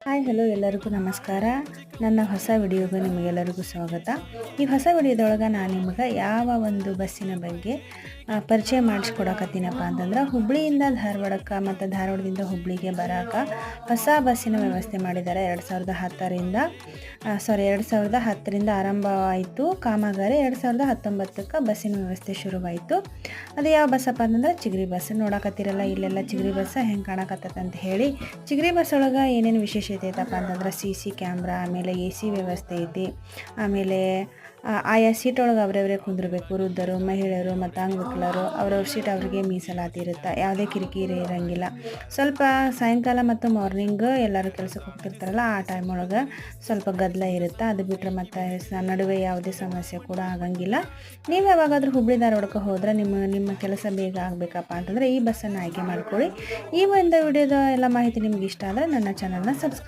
Hi hello ಎಲ್ಲರಿಗೂ ನಮಸ್ಕಾರ. ನನ್ನ ಹೊಸ ವಿಡಿಯೋಗೆ ನಿಮಗೆಲ್ಲರಿಗೂ ಸ್ವಾಗತ. ಈ ಹೊಸ ವಿಡಿಯೋದೊಳಗೆ ನಾನು ನಿಮ್ಗೆ ಯಾವ ಒಂದು ಬಸ್ಸಿನ ಬಗ್ಗೆ ಪರಿಚಯ ಮಾಡಿಸ್ಕೊಡಕತ್ತೀನಪ್ಪ ಅಂತಂದ್ರೆ, ಹುಬ್ಬಳ್ಳಿಯಿಂದ ಧಾರವಾಡಕ್ಕೆ ಮತ್ತು ಧಾರವಾಡದಿಂದ ಹುಬ್ಬಳ್ಳಿಗೆ ಬರೋಕೆ ಹೊಸ ಬಸ್ಸಿನ ವ್ಯವಸ್ಥೆ ಮಾಡಿದ್ದಾರೆ. 2010ರಿಂದ ಆರಂಭವಾಯಿತು ಕಾಮಗಾರಿ. 2019ಕ್ಕೆ ಬಸ್ಸಿನ ವ್ಯವಸ್ಥೆ ಶುರುವಾಯಿತು. ಅದು ಯಾವ ಬಸ್ಸಪ್ಪ ಅಂತಂದ್ರೆ ಚಿಗರಿ ಬಸ್. ನೋಡಕತ್ತೀರಲ್ಲ ಇಲ್ಲೆಲ್ಲ ಚಿಗರಿ ಬಸ್ ಹೆಂಗೆ ಕಾಣಕತ್ತೈತೆ ಅಂತ ಹೇಳಿ. ಚಿಗರಿ ಬಸ್ ಒಳಗೆ ಏನೇನು ವಿಶೇಷತೆ ಐತಪ್ಪ ಅಂತಂದ್ರೆ CC ಕ್ಯಾಮ್ರಾ, ಆಮೇಲೆ AC ವ್ಯವಸ್ಥೆ ಐತಿ. ಆಮೇಲೆ ಆಯಾ ಸೀಟ್ ಒಳಗೆ ಅವರವರೇ ಕುಂದಿರಬೇಕು. ವೃದ್ಧರು, ಮಹಿಳೆಯರು ಮತ್ತು ಅಂಗವಿಕಲರು ಅವ್ರವ್ರ ಸೀಟ್ ಅವ್ರಿಗೆ ಮೀಸಲಾತಿ ಇರುತ್ತೆ. ಯಾವುದೇ ಕಿರಿಕಿರಿ ಇರೋಂಗಿಲ್ಲ. ಸ್ವಲ್ಪ ಸಾಯಂಕಾಲ ಮತ್ತು ಮಾರ್ನಿಂಗ್ ಎಲ್ಲರೂ ಕೆಲಸಕ್ಕೆ ಹೋಗ್ತಿರ್ತಾರಲ್ಲ, ಆ ಟೈಮ್ ಒಳಗೆ ಸ್ವಲ್ಪ ಗದ್ದಲ ಇರುತ್ತೆ. ಅದು ಬಿಟ್ಟರೆ ಮತ್ತು ನಡುವೆ ಯಾವುದೇ ಸಮಸ್ಯೆ ಕೂಡ ಆಗಂಗಿಲ್ಲ. ನೀವು ಯಾವಾಗಾದರೂ ಹುಬ್ಬಳ್ಳಿ ಧಾರವಾಡಕ್ಕೆ ಹೋದ್ರೆ ನಿಮ್ಮ ಕೆಲಸ ಬೇಗ ಆಗಬೇಕಪ್ಪ ಅಂತಂದರೆ ಈ ಬಸ್ಸನ್ನು ಆಯ್ಕೆ ಮಾಡ್ಕೊಳ್ಳಿ. ಈ ಒಂದು ವಿಡಿಯೋದ ಎಲ್ಲ ಮಾಹಿತಿ ನಿಮ್ಗೆ ಇಷ್ಟ ಆದರೆ ನನ್ನ ಚಾನಲ್ನ ಸಬ್ಸ್ಕ್ರೈಬ್